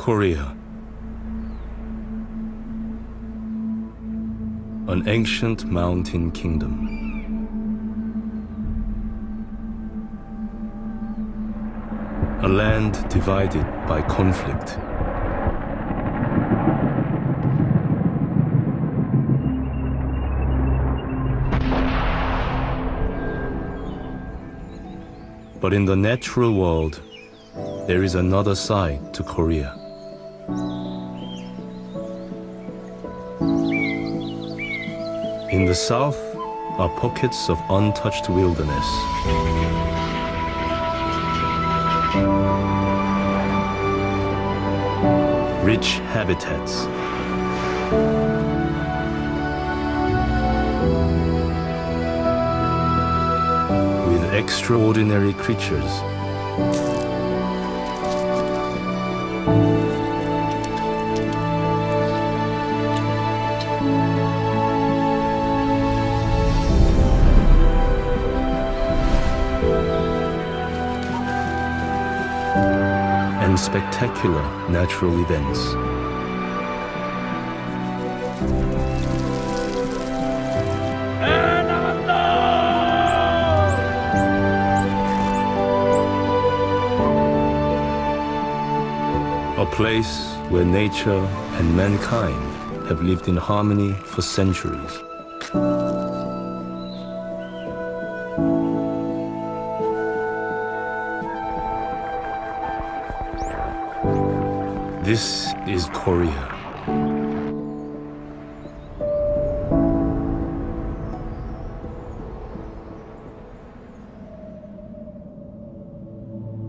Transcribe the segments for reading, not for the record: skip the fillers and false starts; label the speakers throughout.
Speaker 1: Korea, an ancient mountain kingdom. A land divided by conflict. But in the natural world, there is another side to Korea. In the south are pockets of untouched wilderness. Rich habitats. With extraordinary creatures. And spectacular natural events. A place where nature and mankind have lived in harmony for centuries. This is Korea.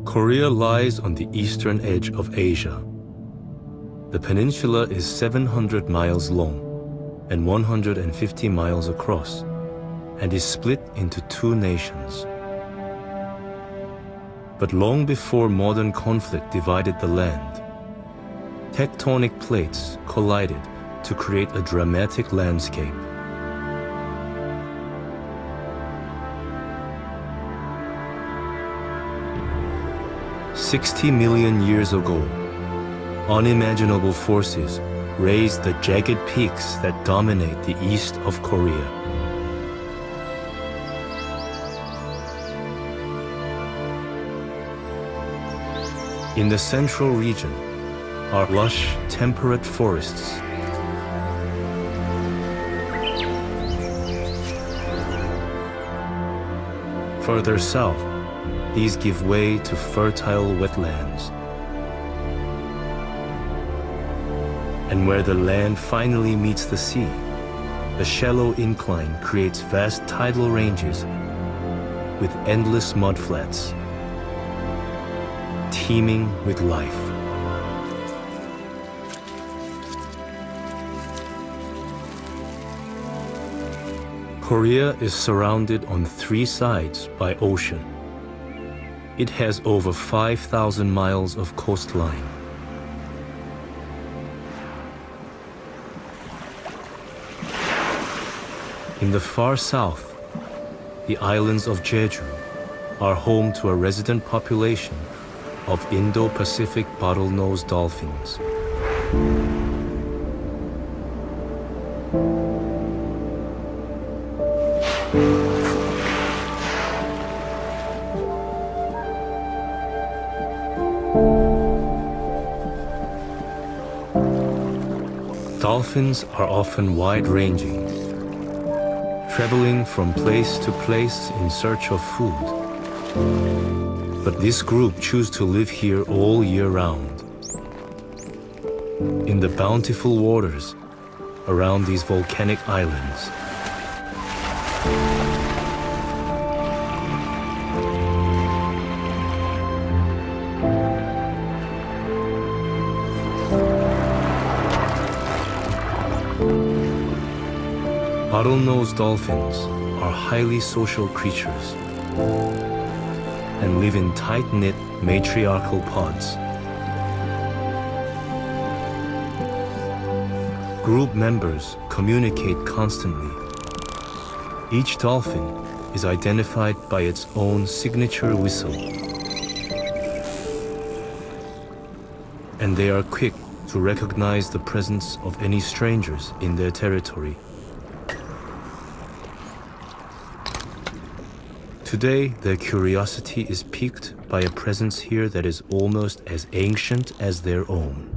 Speaker 1: Korea lies on the eastern edge of Asia. The peninsula is 700 miles long and 150 miles across, and is split into two nations. But long before modern conflict divided the land, tectonic plates collided to create a dramatic landscape. "60 million years ago, unimaginable forces raised the jagged peaks that dominate the east of Korea. In the central region are lush, temperate forests. Further south, these give way to fertile wetlands. And where the land finally meets the sea, the shallow incline creates vast tidal ranges with endless mudflats, teeming with life. Korea is surrounded on three sides by ocean. It has over 5,000 miles of coastline. In the far south, the islands of Jeju are home to a resident population of Indo-Pacific bottlenose dolphins. Dolphins are often wide-ranging, traveling from place to place in search of food. But this group choose to live here all year round, in the bountiful waters around these volcanic islands. Bottlenose dolphins are highly social creatures and live in tight-knit matriarchal pods. Group members communicate constantly. Each dolphin is identified by its own signature whistle. and they are quick to recognize the presence of any strangers in their territory. Today, their curiosity is piqued by a presence here that is almost as ancient as their own.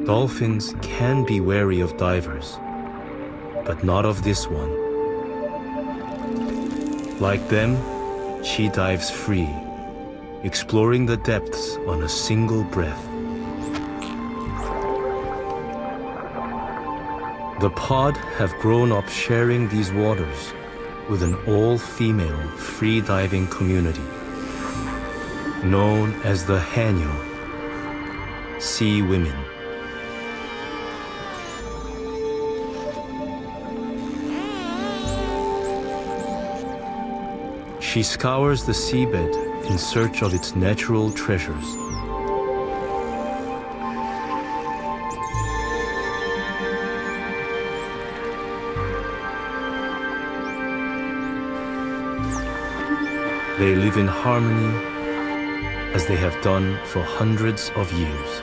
Speaker 1: Dolphins can be wary of divers, but not of this one. Like them, she dives free, exploring the depths on a single breath. The pod have grown up sharing these waters with an all-female free-diving community known as the Hanyo, Sea Women. She scours the seabed in search of its natural treasures. They live in harmony as they have done for hundreds of years.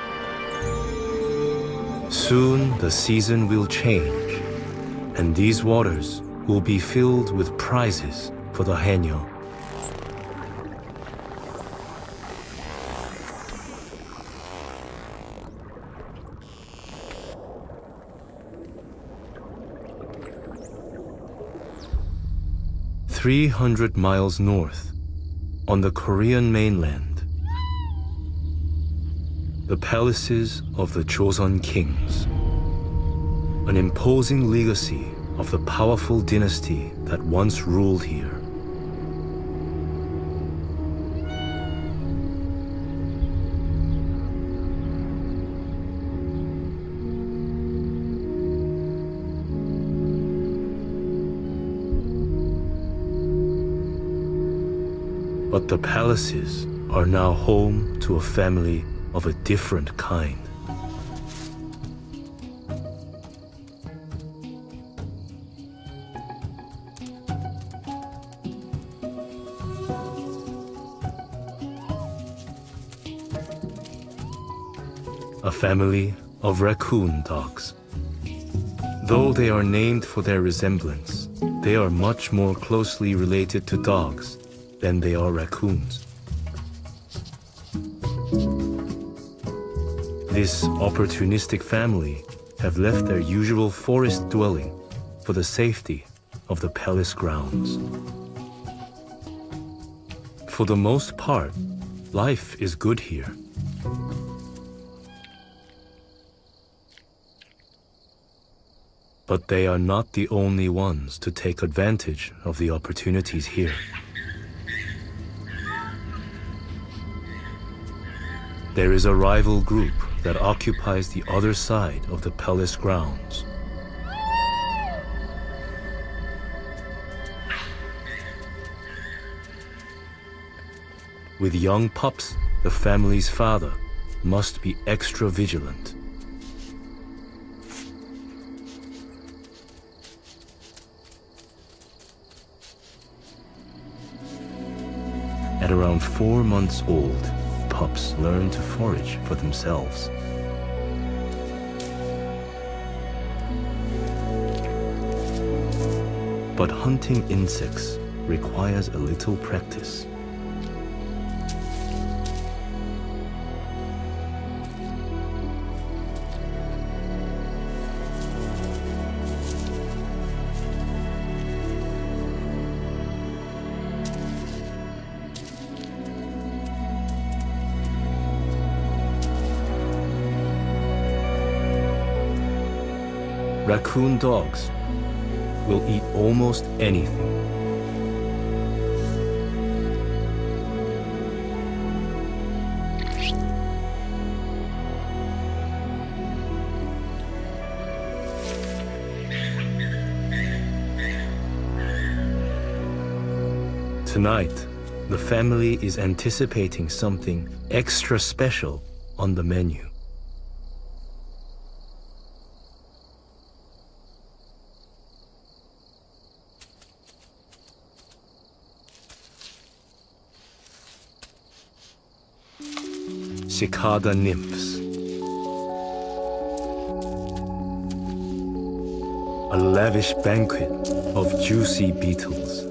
Speaker 1: Soon the season will change, and these waters will be filled with prizes for the Hanyo. "300 miles north, on the Korean mainland, the palaces of the Joseon kings, an imposing legacy of the powerful dynasty that once ruled here. But the palaces are now home to a family of a different kind. A family of raccoon dogs. Though they are named for their resemblance, they are much more closely related to dogs than they are raccoons. This opportunistic family have left their usual forest dwelling for the safety of the palace grounds. For the most part, life is good here. But they are not the only ones to take advantage of the opportunities here. There is a rival group that occupies the other side of the palace grounds. With young pups, the family's father must be extra vigilant. At around 4 months old, pups learn to forage for themselves. But hunting insects requires a little practice. Raccoon dogs will eat almost anything. Tonight, the family is anticipating something extra special on the menu. cicada nymphs. A lavish banquet of juicy beetles.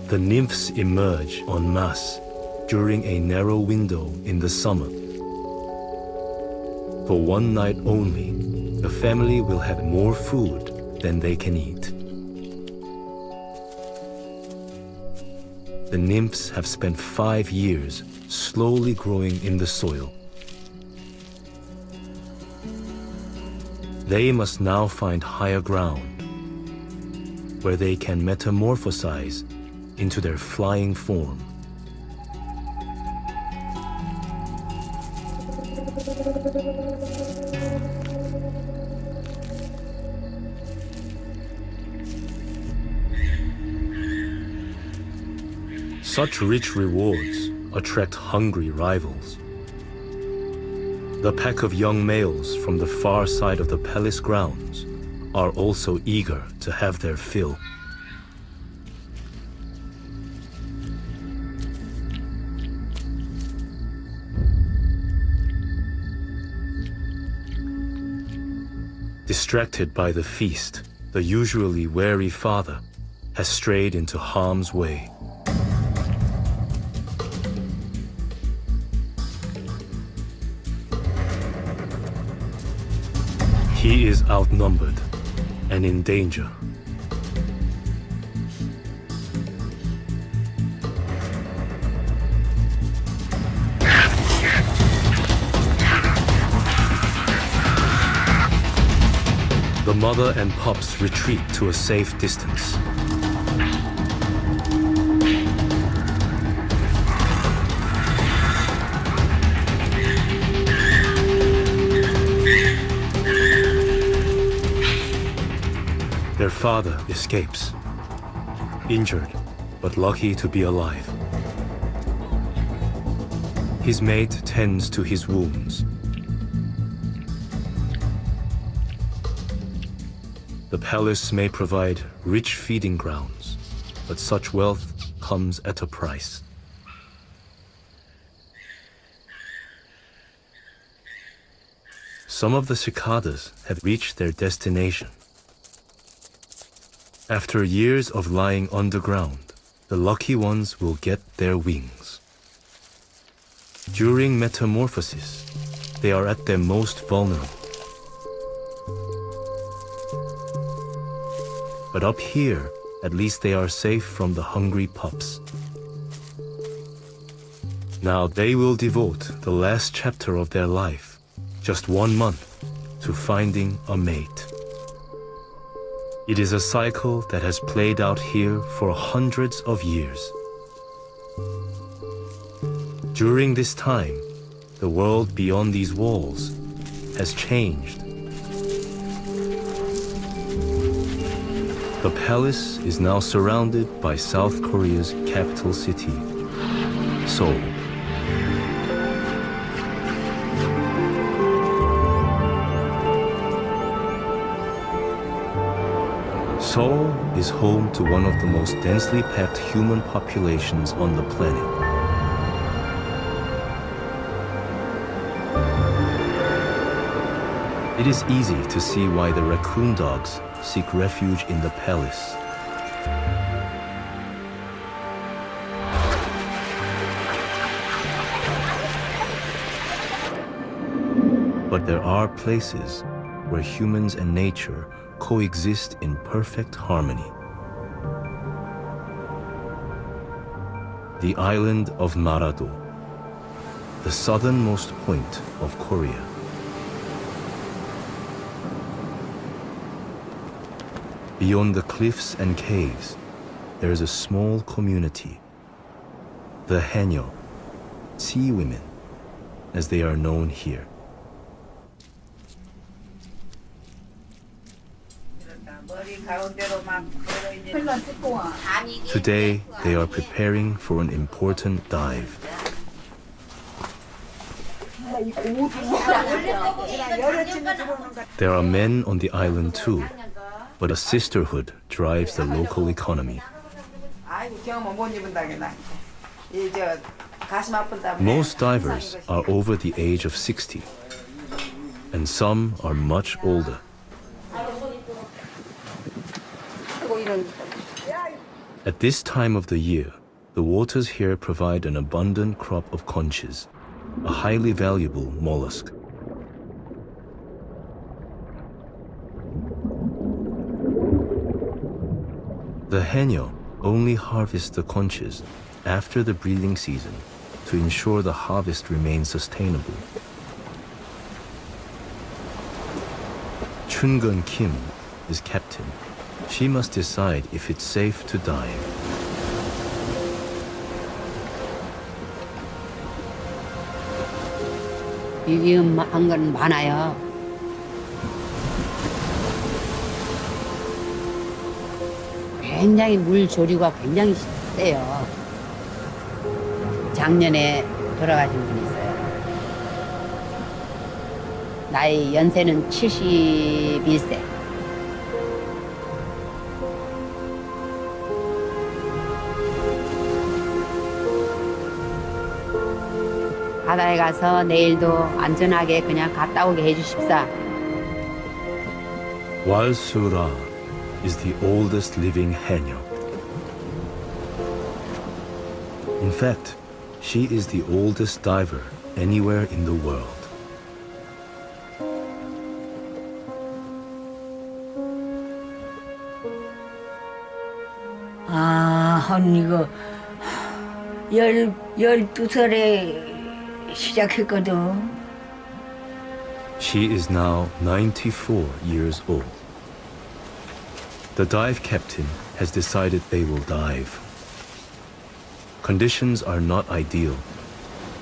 Speaker 1: The nymphs emerge en masse during a narrow window in the summer. For one night only, the family will have more food than they can eat. The nymphs have spent 5 years slowly growing in the soil. They must now find higher ground, where they can metamorphosize into their flying form. Such rich rewards attract hungry rivals. The pack of young males from the far side of the palace grounds are also eager to have their fill. Distracted by the feast, the usually wary father has strayed into harm's way. He is outnumbered and in danger. The mother and pups retreat to a safe distance. Their father escapes, injured but lucky to be alive. His mate tends to his wounds. The palace may provide rich feeding grounds, but such wealth comes at a price. Some of the cicadas have reached their destination. After years of lying underground, the lucky ones will get their wings. During metamorphosis, they are at their most vulnerable. But up here, at least they are safe from the hungry pups. Now they will devote the last chapter of their life, just 1 month, to finding a mate. It is a cycle that has played out here for hundreds of years. During this time, the world beyond these walls has changed. The palace is now surrounded by South Korea's capital city, Seoul. Seoul is home to one of the most densely packed human populations on the planet. It is easy to see why the raccoon dogs seek refuge in the palace. But there are places where humans and nature coexist in perfect harmony. The island of Narado, the southernmost point of Korea. Beyond the cliffs and caves, there is a small community, the Hanyo, sea women, as they are known here. Today, they are preparing for an important dive. There are men on the island too, but a sisterhood drives the local economy. Most divers are over the age of 60, and some are much older. At this time of the year, the waters here provide an abundant crop of conches, a highly valuable mollusk. The haenyeo only harvests the conches after the breeding season to ensure the harvest remains sustainable. Chungun Kim is captain. She must decide if it's safe to dive.
Speaker 2: 위험한 건 많아요. 굉장히 물 조류가 굉장히 세요. 작년에 돌아가신 분이 있어요. 나이 연세는 71세. 바다에 가서 내일도 안전하게 그냥 갔다 오게 해주십사.
Speaker 1: Walsura is the oldest living haenyeo. In fact, she is the oldest diver anywhere in the world.
Speaker 3: 한 이거 12살에 시작했거든.
Speaker 1: She is now 94 years old. The dive captain has decided they will dive. Conditions are not ideal,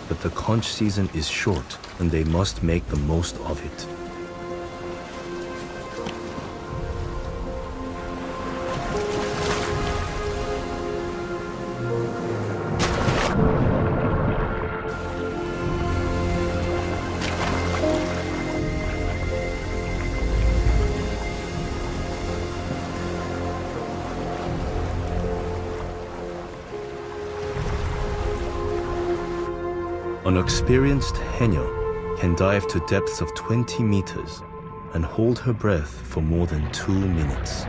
Speaker 1: but the conch season is short and they must make the most of it. An experienced haenyeo can dive to depths of 20 meters and hold her breath for more than 2 minutes.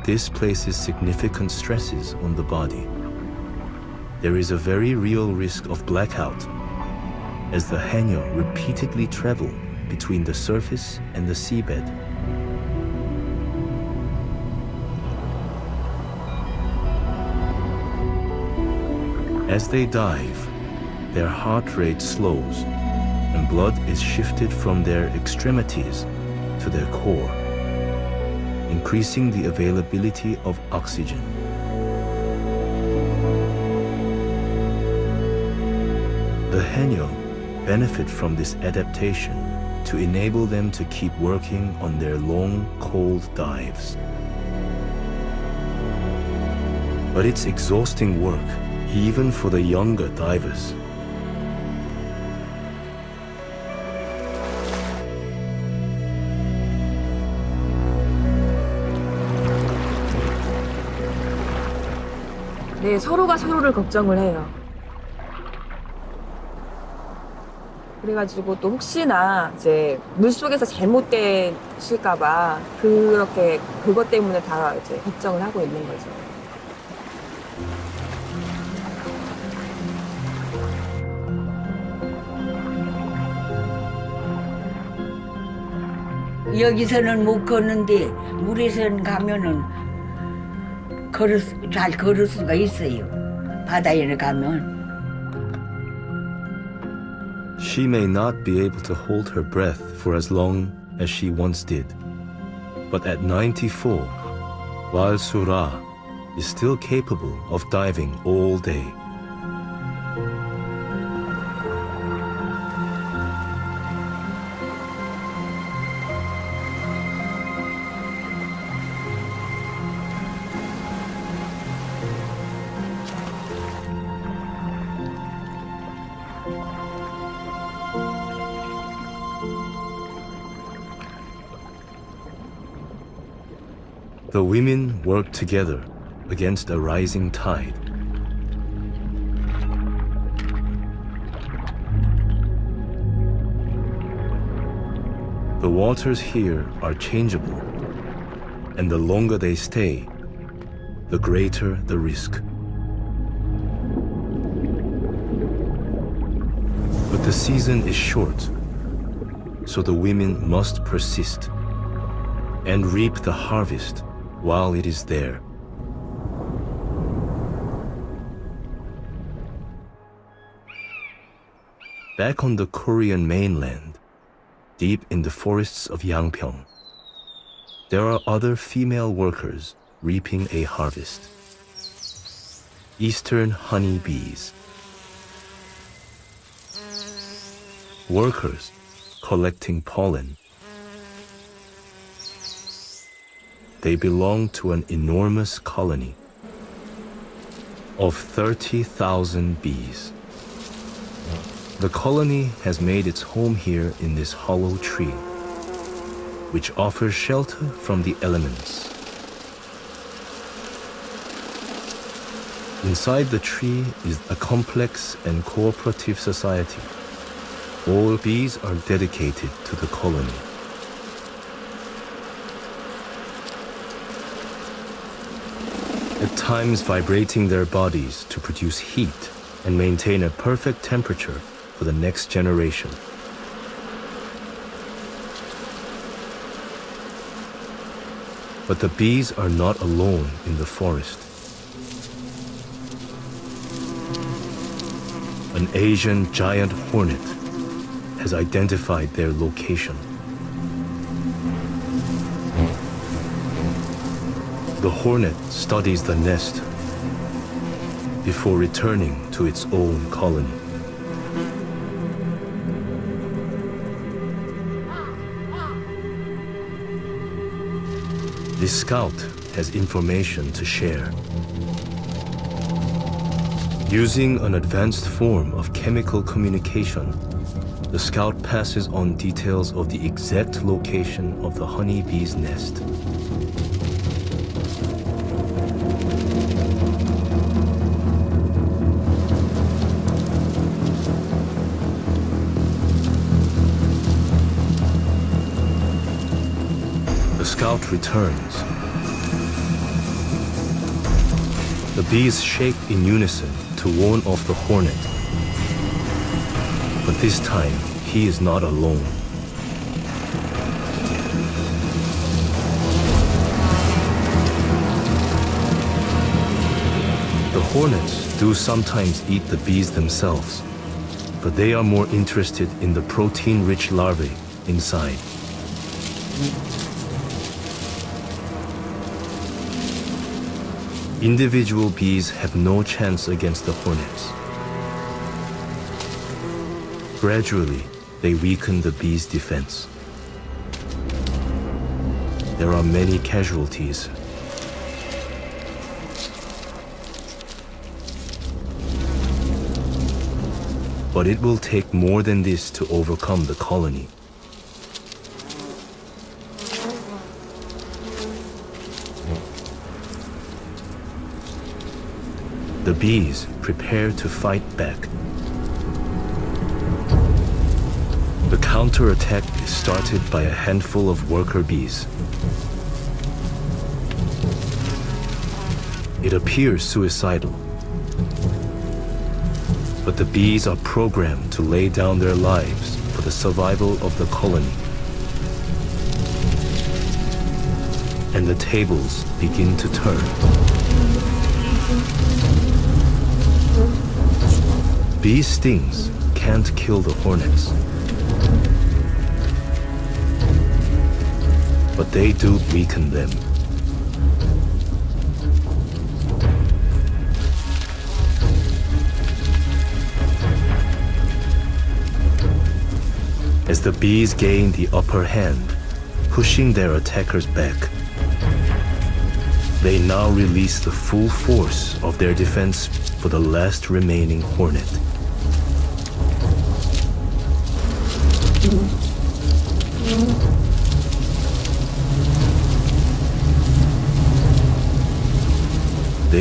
Speaker 1: This places significant stresses on the body. There is a very real risk of blackout as the haenyeo repeatedly travel between the surface and the seabed. As they dive, their heart rate slows and blood is shifted from their extremities to their core, increasing the availability of oxygen. The haenyeo benefit from this adaptation to enable them to keep working on their long, cold dives. But it's exhausting work, even for the younger divers.
Speaker 4: 네, 서로가 서로를 걱정을 해요. 그래가지고 또 혹시나 이제 물속에서 잘못되실까봐 그렇게 그것 때문에 다 이제 걱정을 하고 있는 거죠.
Speaker 3: 여기서는 못 걷는데 물에서는 가면은 잘 걸을 수가 있어요. 바다에는 가면.
Speaker 1: She may not be able to hold her breath for as long as she once did. But at 94, Walsura is still capable of diving all day. The women work together against a rising tide. The waters here are changeable, and the longer they stay, the greater the risk. But the season is short, so the women must persist and reap the harvest while it is there. Back on the Korean mainland, deep in the forests of Yangpyeong, there are other female workers reaping a harvest. Eastern honey bees. Workers collecting pollen. They belong to an enormous colony of 30,000 bees. The colony has made its home here in this hollow tree, which offers shelter from the elements. Inside the tree is a complex and cooperative society. All bees are dedicated to the colony. At times vibrating their bodies to produce heat and maintain a perfect temperature for the next generation. But the bees are not alone in the forest. An Asian giant hornet has identified their location. The hornet studies the nest before returning to its own colony. The scout has information to share. Using an advanced form of chemical communication, the scout passes on details of the exact location of the honeybee's nest. The scout returns. The bees shake in unison to warn off the hornet. But this time, he is not alone. The hornets do sometimes eat the bees themselves, but they are more interested in the protein-rich larvae inside. Individual bees have no chance against the hornets. Gradually, they weaken the bees' defense. There are many casualties. But it will take more than this to overcome the colony. The bees prepare to fight back. The counterattack is started by a handful of worker bees. It appears suicidal, but the bees are programmed to lay down their lives for the survival of the colony. And the tables begin to turn. Bee stings can't kill the hornets, but they do weaken them. As the bees gain the upper hand, pushing their attackers back, they now release the full force of their defense for the last remaining hornet.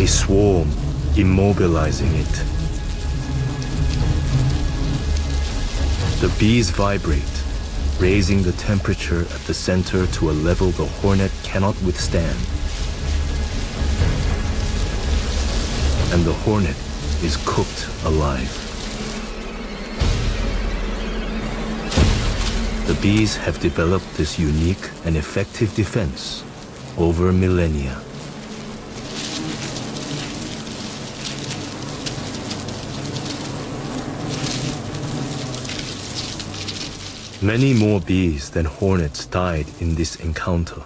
Speaker 1: swarm, immobilizing it. The bees vibrate, raising the temperature at the center to a level the hornet cannot withstand. And the hornet is cooked alive. The bees have developed this unique and effective defense over millennia. Many more bees than hornets died in this encounter.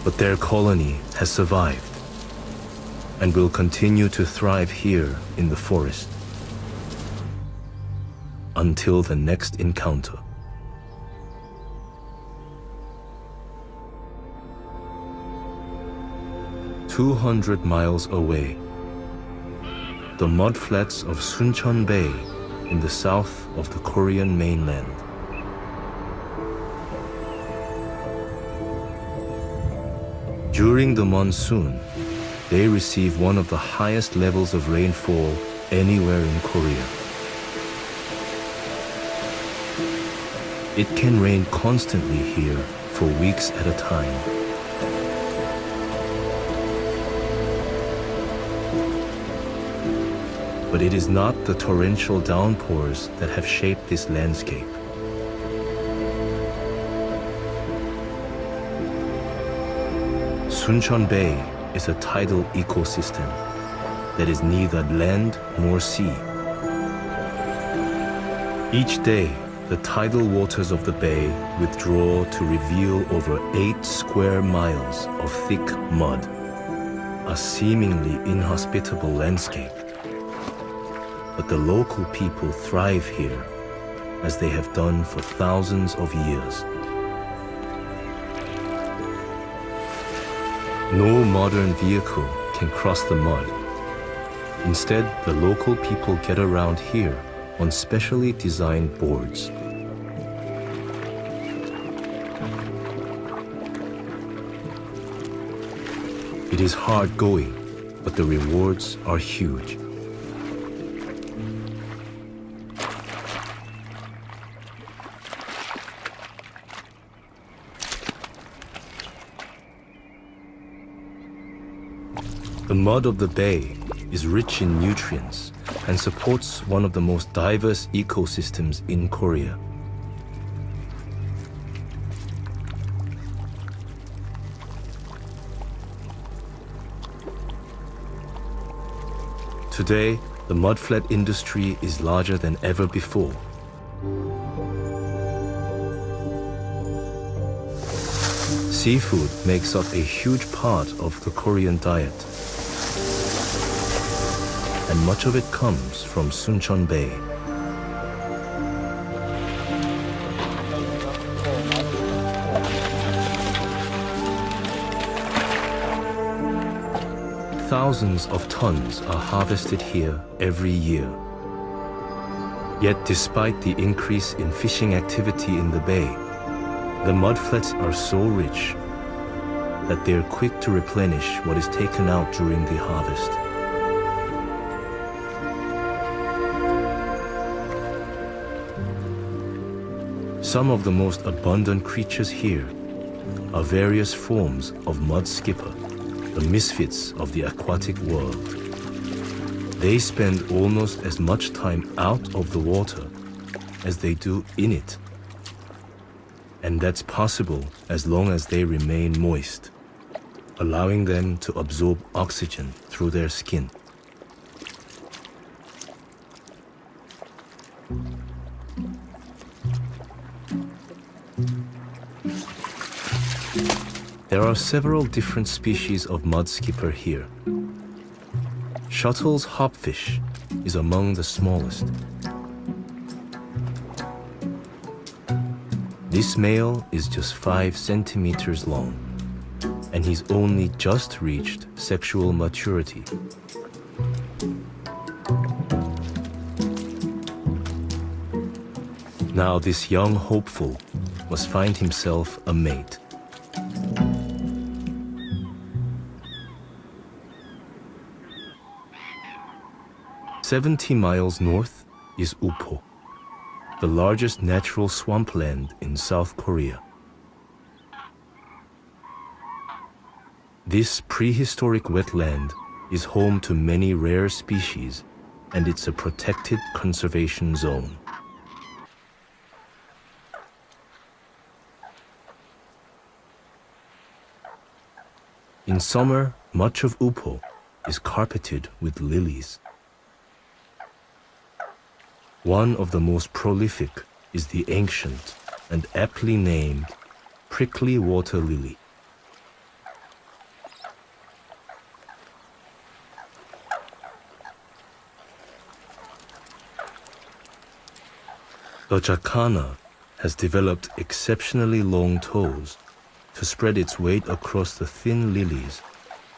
Speaker 1: But their colony has survived and will continue to thrive here in the forest until the next encounter. "200 miles away, the mudflats of Suncheon Bay in the south of the Korean mainland. During the monsoon, they receive one of the highest levels of rainfall anywhere in Korea. It can rain constantly here for weeks at a time. But it is not the torrential downpours that have shaped this landscape. Suncheon Bay is a tidal ecosystem that is neither land nor sea. Each day, the tidal waters of the bay withdraw to reveal over 8 square miles of thick mud, a seemingly inhospitable landscape. But the local people thrive here, as they have done for thousands of years. No modern vehicle can cross the mud. Instead, the local people get around here on specially designed boards. It is hard going, but the rewards are huge. The mud of the bay is rich in nutrients and supports one of the most diverse ecosystems in Korea. Today, the mudflat industry is larger than ever before. Seafood makes up a huge part of the Korean diet, and much of it comes from Suncheon Bay. Thousands of tons are harvested here every year. Yet despite the increase in fishing activity in the bay, the mudflats are so rich that they're quick to replenish what is taken out during the harvest. Some of the most abundant creatures here are various forms of mud skipper, the misfits of the aquatic world. They spend almost as much time out of the water as they do in it. And that's possible as long as they remain moist, allowing them to absorb oxygen through their skin. There are several different species of mud skipper here. Shuttle's hopfish is among the smallest. This male is just 5 centimeters long, and he's only just reached sexual maturity. Now this young hopeful must find himself a mate. 70 miles north is Upo, the largest natural swampland in South Korea. This prehistoric wetland is home to many rare species, and it's a protected conservation zone. In summer, much of Upo is carpeted with lilies. One of the most prolific is the ancient and aptly named prickly water lily. The jacana has developed exceptionally long toes to spread its weight across the thin lilies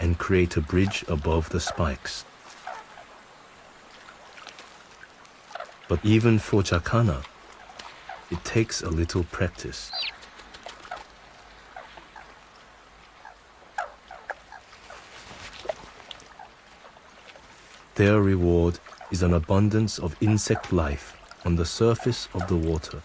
Speaker 1: and create a bridge above the spikes. But even for jacana, it takes a little practice. Their reward is an abundance of insect life on the surface of the water.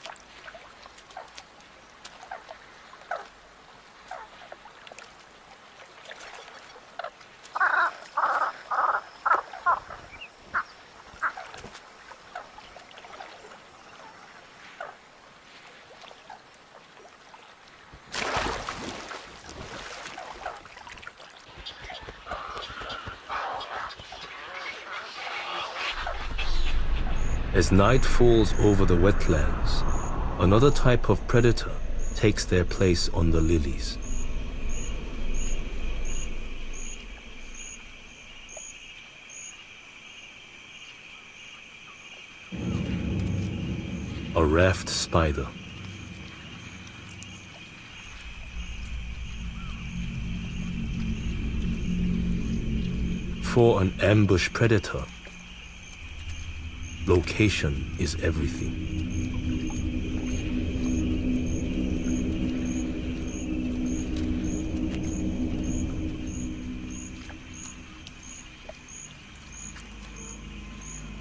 Speaker 1: As night falls over the wetlands, another type of predator takes their place on the lilies. A raft spider. For an ambush predator, location is everything.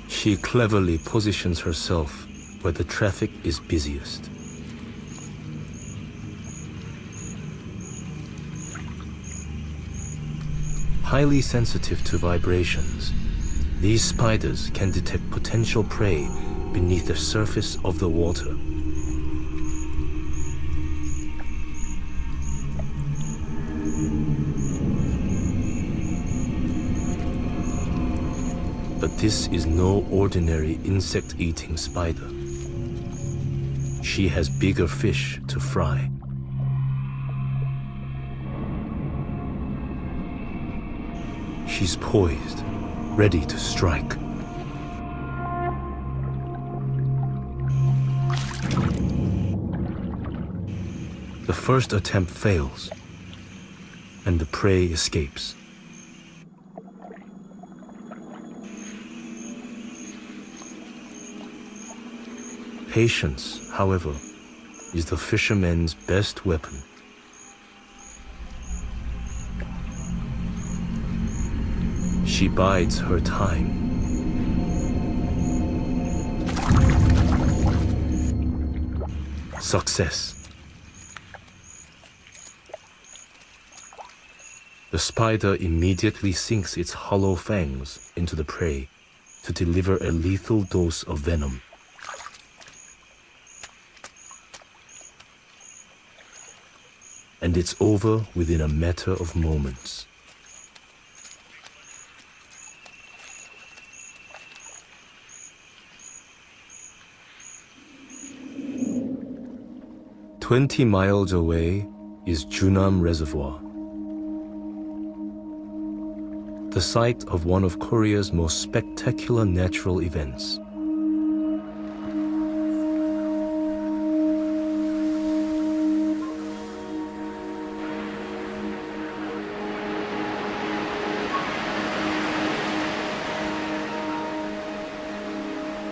Speaker 1: She cleverly positions herself where the traffic is busiest. Highly sensitive to vibrations, these spiders can detect potential prey beneath the surface of the water. But this is no ordinary insect-eating spider. She has bigger fish to fry. She's poised, ready to strike. The first attempt fails, and the prey escapes. Patience, however, is the fisherman's best weapon. She bides her time. Success. The spider immediately sinks its hollow fangs into the prey to deliver a lethal dose of venom. And it's over within a matter of moments. "20 miles away is Junam Reservoir, the site of one of Korea's most spectacular natural events.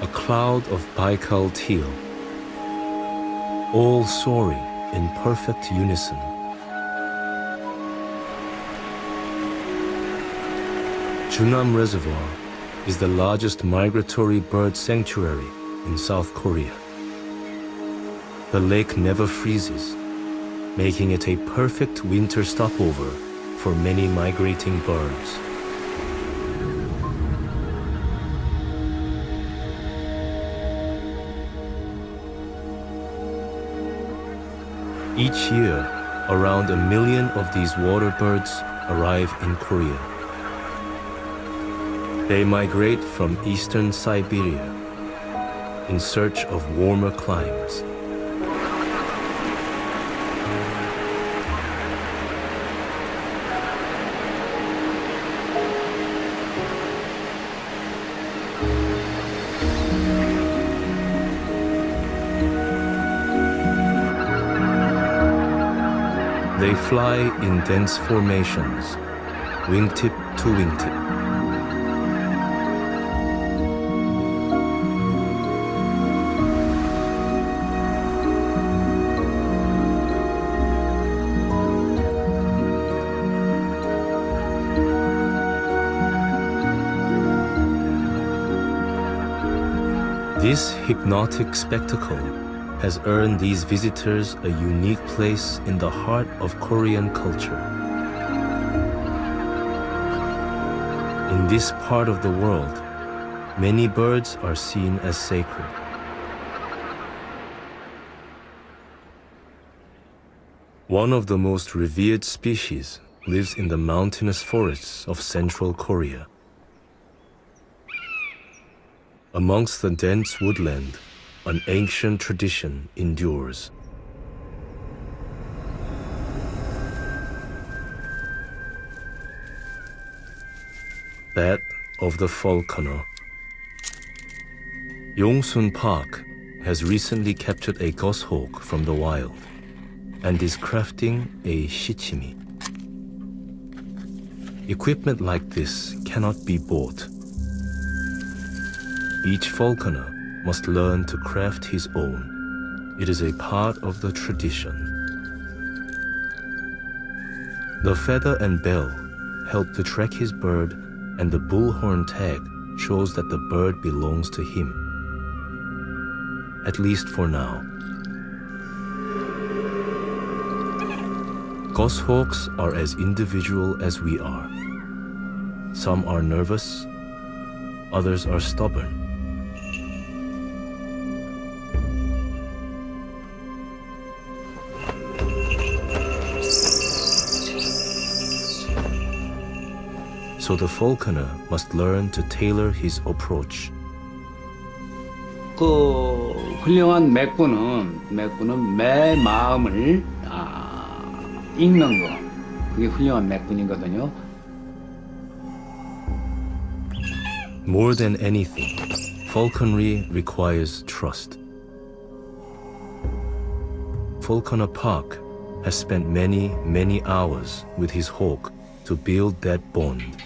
Speaker 1: A cloud of Baikal teal, all soaring in perfect unison. Junam Reservoir is the largest migratory bird sanctuary in South Korea. The lake never freezes, making it a perfect winter stopover for many migrating birds. Each year, around 1 million of these water birds arrive in Korea. They migrate from eastern Siberia in search of warmer climes. They fly in dense formations, wingtip to wingtip. This hypnotic spectacle has earned these visitors a unique place in the heart of Korean culture. In this part of the world, many birds are seen as sacred. One of the most revered species lives in the mountainous forests of central Korea. Amongst the dense woodland, an ancient tradition endures. That of the falconer. Yongsun Park has recently captured a goshawk from the wild and is crafting a shichimi. Equipment like this cannot be bought. Each falconer must learn to craft his own. It is a part of the tradition. The feather and bell help to track his bird, and the bullhorn tag shows that the bird belongs to him. At least for now. Goshawks are as individual as we are. Some are nervous, others are stubborn. So the falconer must learn to tailor his approach.
Speaker 5: 그 훌륭한 맥구는 매 마음을 읽는 거, 그게 훌륭한 맥군이거든요.
Speaker 1: More than anything, falconry requires trust. Falconer Park has spent many hours with his hawk to build that bond.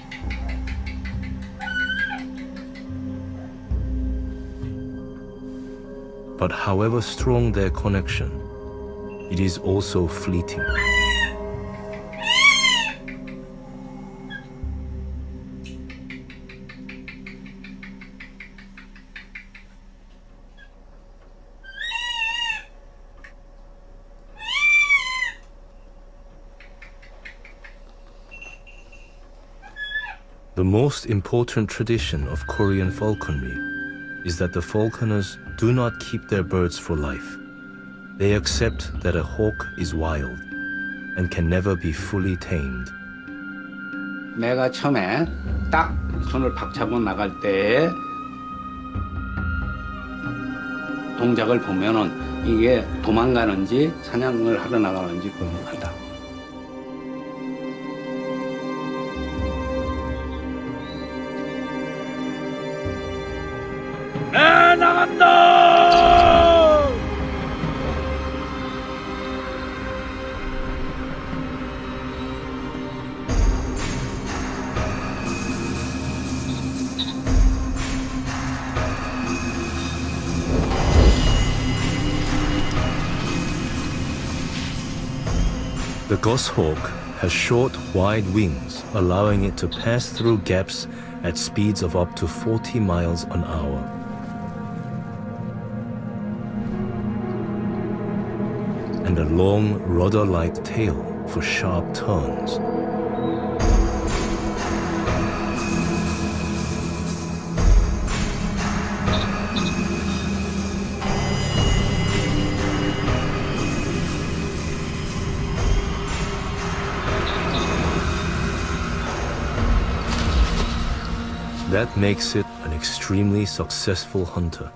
Speaker 1: But however strong their connection, it is also fleeting. The most important tradition of Korean falconry is that the falconers do not keep their birds for life. They accept that a hawk is wild and can never be fully tamed.
Speaker 5: 내가 처음에 딱 손을 박차고 나갈 때 동작을 보면은 이게 도망가는지 사냥을 하러 나가는지 그건 알다.
Speaker 1: The goshawk has short, wide wings, allowing it to pass through gaps at speeds of up to 40 miles an hour. And a long rudder-like tail for sharp turns. That makes it an extremely successful hunter.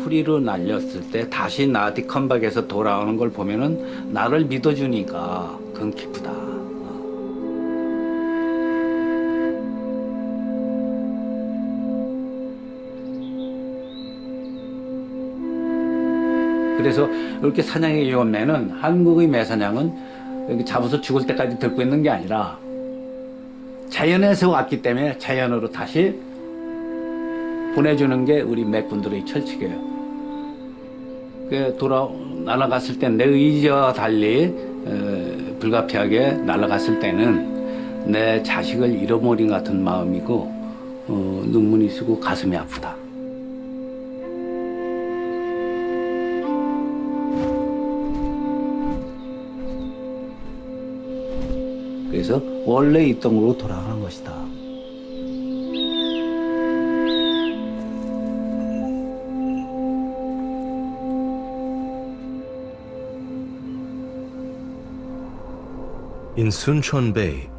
Speaker 5: 후리로 날렸을 때 다시 나한테 컴백해서 돌아오는 걸 보면은 나를 믿어주니까 그건 기쁘다. 그래서 이렇게 사냥에 오면은 한국의 매사냥은 이렇게 잡아서 죽을 때까지 듣고 있는 게 아니라 자연에서 왔기 때문에 자연으로 다시 보내주는 게 우리 맷분들의 철칙이에요. 날아갔을 때 내 의지와 달리 불가피하게 날아갔을 때는 내 자식을 잃어버린 같은 마음이고 눈물이 쓰고 가슴이 아프다. 그래서 원래 있던 곳으로 돌아가는 것이다.
Speaker 1: In Suncheon Bay,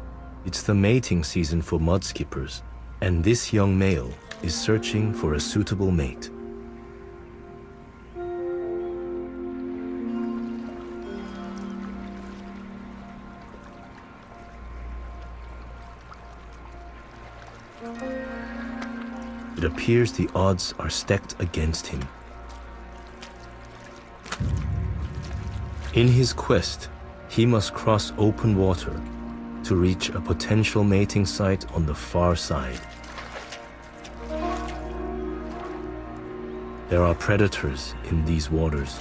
Speaker 1: it's the mating season for mudskippers, and this young male is searching for a suitable mate. It appears the odds are stacked against him. In his quest, he must cross open water to reach a potential mating site on the far side. There are predators in these waters.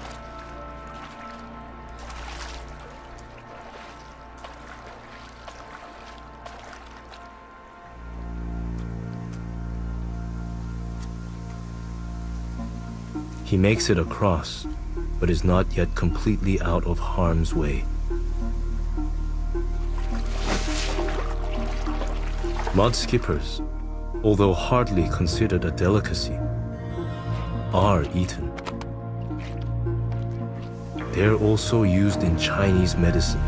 Speaker 1: He makes it across, but is not yet completely out of harm's way. Mudskippers, although hardly considered a delicacy, are eaten. They're also used in Chinese medicine,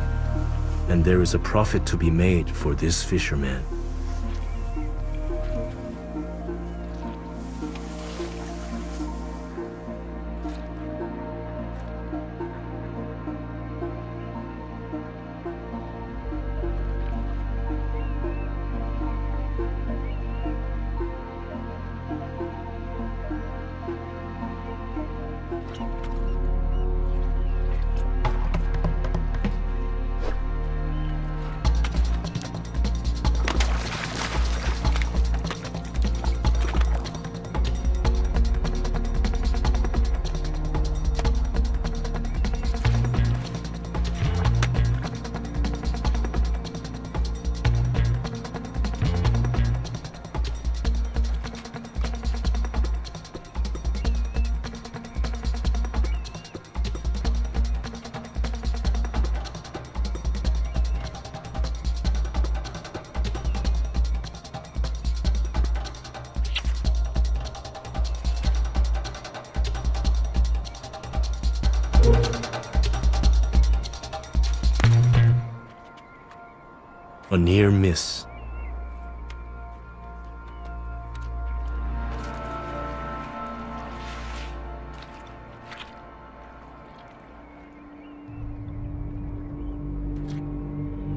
Speaker 1: and there is a profit to be made for this fisherman. A near miss.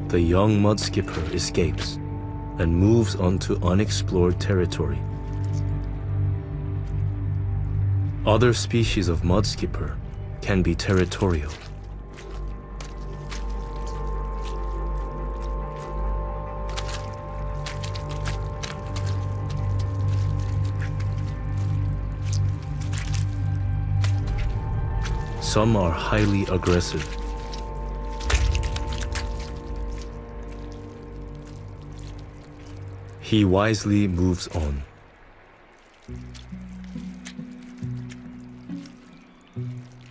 Speaker 1: The young mudskipper escapes and moves onto unexplored territory. Other species of mudskipper can be territorial. Some are highly aggressive. He wisely moves on.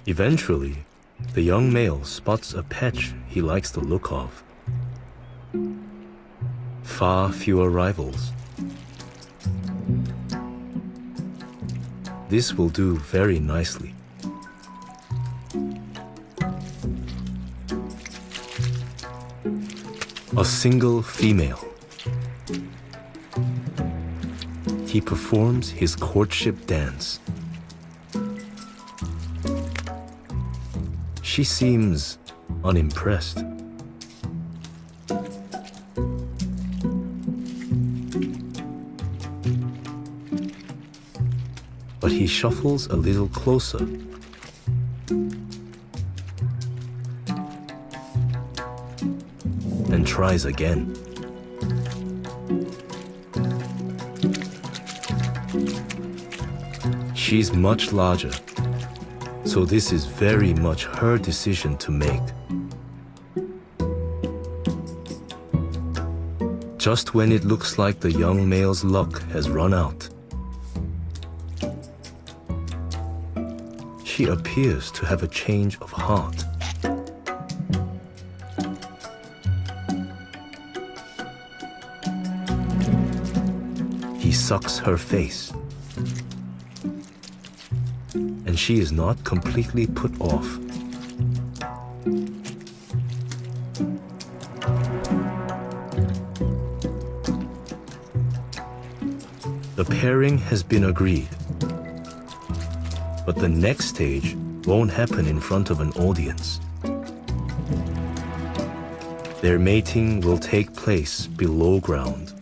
Speaker 1: Eventually, the young male spots a patch he likes the look of. Far fewer rivals. This will do very nicely. A single female. He performs his courtship dance. She seems unimpressed. But he shuffles a little closer. And tries again. She's much larger, so this is very much her decision to make. Just when it looks like the young male's luck has run out, she appears to have a change of heart. He sucks her face, and she is not completely put off. The pairing has been agreed, but the next stage won't happen in front of an audience. Their mating will take place below ground,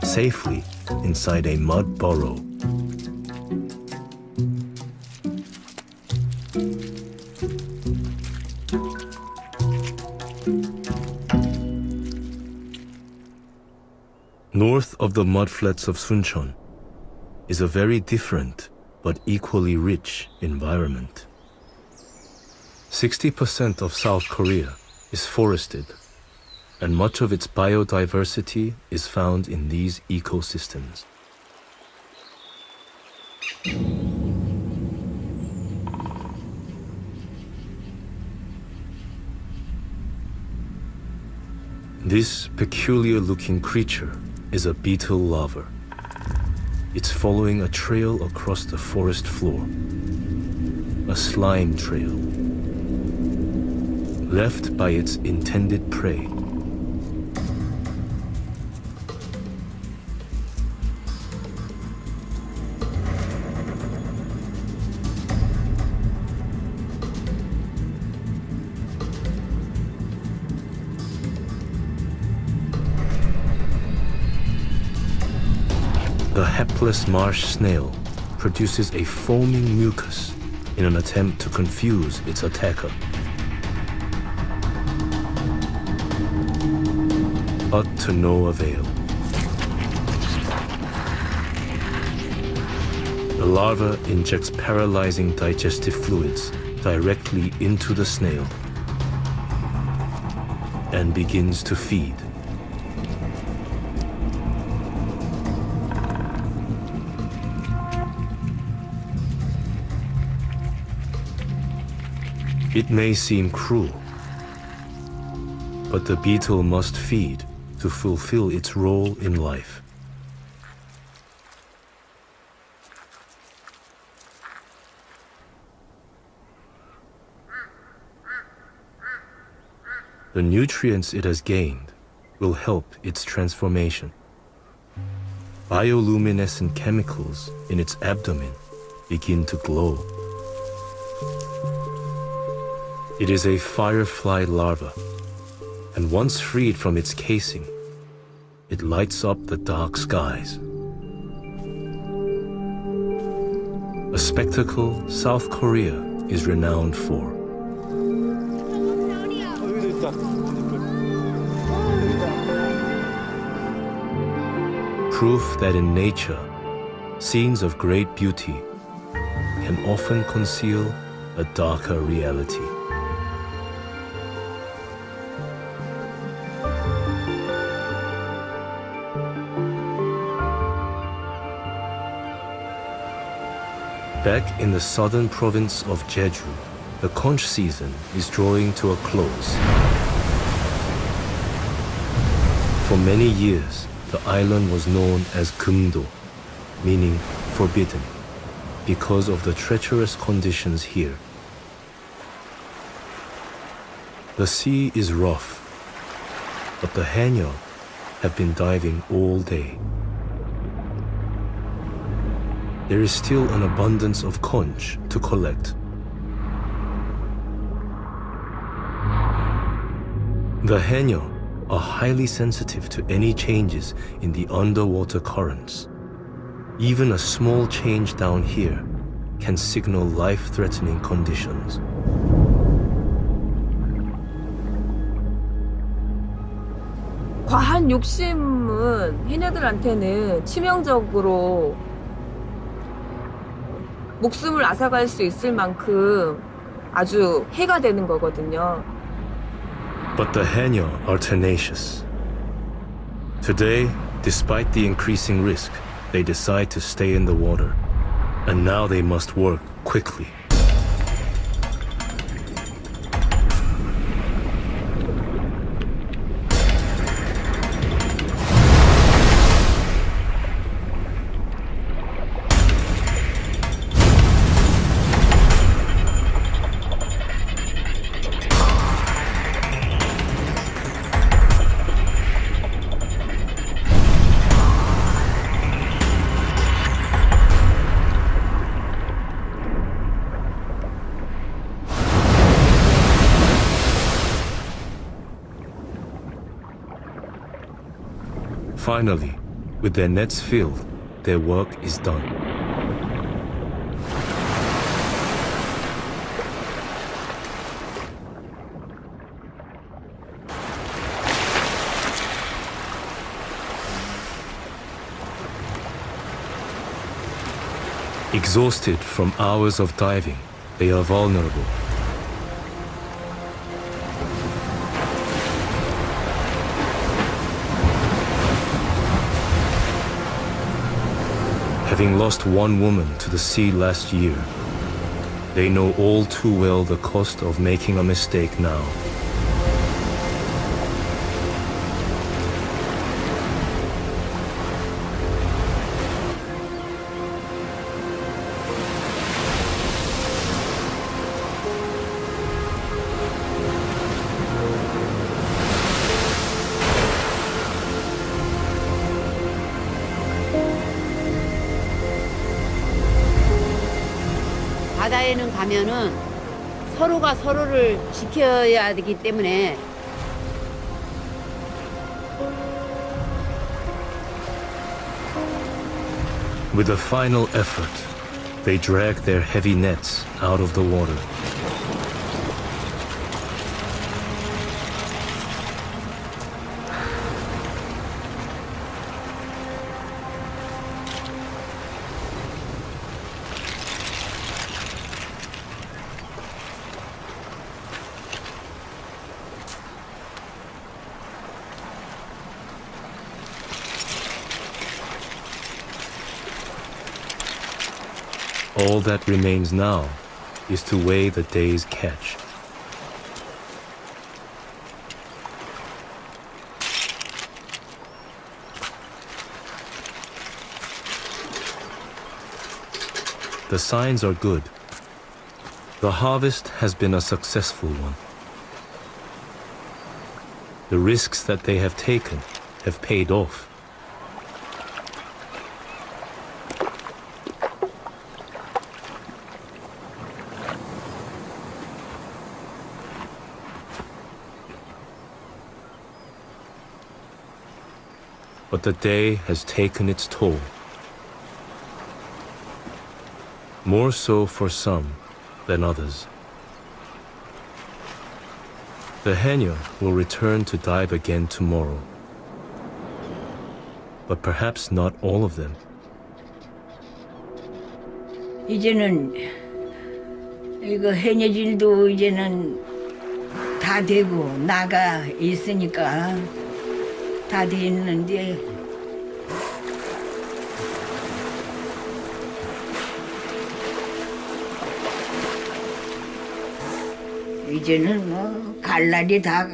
Speaker 1: safely inside a mud burrow. North of the mudflats of Suncheon is a very different but equally rich environment. 60% of South Korea is forested, and much of its biodiversity is found in these ecosystems. This peculiar-looking creature is a beetle larva. It's following a trail across the forest floor. A slime trail, left by its intended prey. The hapless marsh snail produces a foaming mucus in an attempt to confuse its attacker. But to no avail. The larva injects paralyzing digestive fluids directly into the snail and begins to feed. It may seem cruel, but the beetle must feed to fulfill its role in life. The nutrients it has gained will help its transformation. Bioluminescent chemicals in its abdomen begin to glow. It is a firefly larva, and once freed from its casing, it lights up the dark skies. A spectacle South Korea is renowned for. Proof that in nature, scenes of great beauty can often conceal a darker reality. Back in the southern province of Jeju, the conch season is drawing to a close. For many years, the island was known as Gumdo, meaning forbidden, because of the treacherous conditions here. The sea is rough, but the haenyeo have been diving all day. There is still an abundance of conch to collect. The haenyeo are highly sensitive to any changes in the underwater currents. Even a small change down here can signal life-threatening conditions.
Speaker 4: 과한 욕심은 해녀들한테는 치명적으로 목숨을 앗아갈 수 있을 만큼 아주 해가 되는 거거든요.
Speaker 1: But the haenyeo are tenacious. Today, despite the increasing risk, they decide to stay in the water. And now they must work quickly. Finally, with their nets filled, their work is done. Exhausted from hours of diving, they are vulnerable. Having lost one woman to the sea last year, they know all too well the cost of making a mistake now.
Speaker 2: 바다에는 가면은 서로가 서로를 지켜야 되기 때문에
Speaker 1: With a final effort, they drag their heavy nets out of the water. All that remains now is to weigh the day's catch. The signs are good. The harvest has been a successful one. The risks that they have taken have paid off. But the day has taken its toll. More so for some than others. The haenyeo will return to dive again tomorrow. But perhaps not all of them.
Speaker 3: 이제는 이거 해녀질도 이제는 다 되고 나가 있으니까 다 됐는데 이제는 뭐 갈 날이 다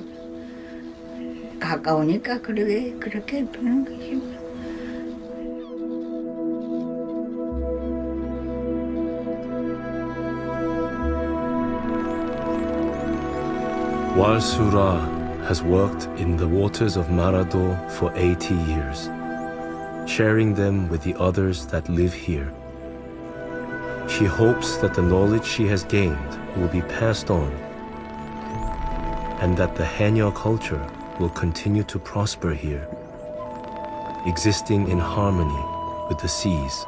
Speaker 3: 가까우니까 그렇게 되는 거지.
Speaker 1: While Sura has worked in the waters of Marado for 80 years, sharing them with the others that live here, she hopes that the knowledge she has gained will be passed on and that the haenyeo culture will continue to prosper here, existing in harmony with the seas.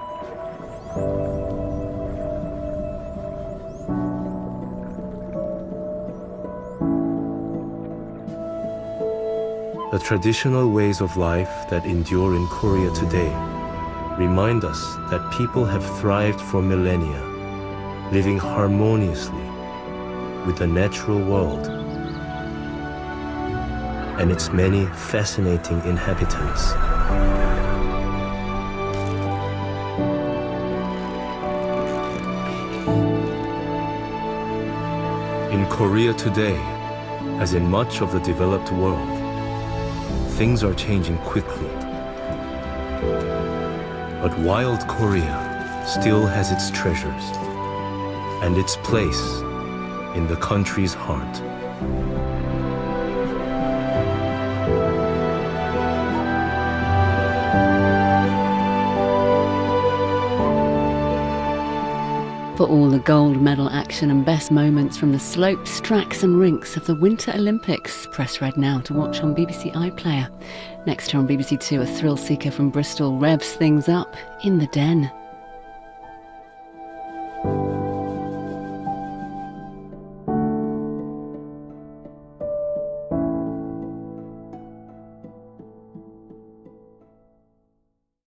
Speaker 1: The traditional ways of life that endure in Korea today remind us that people have thrived for millennia, living harmoniously with the natural world and its many fascinating inhabitants. In Korea today, as in much of the developed world, things are changing quickly. But wild Korea still has its treasures and its place in the country's heart.
Speaker 6: For all the gold medal action and best moments from the slopes, tracks and rinks of the Winter Olympics, press red now to watch on BBC iPlayer. Next on BBC Two, a thrill seeker from Bristol revs things up in the den.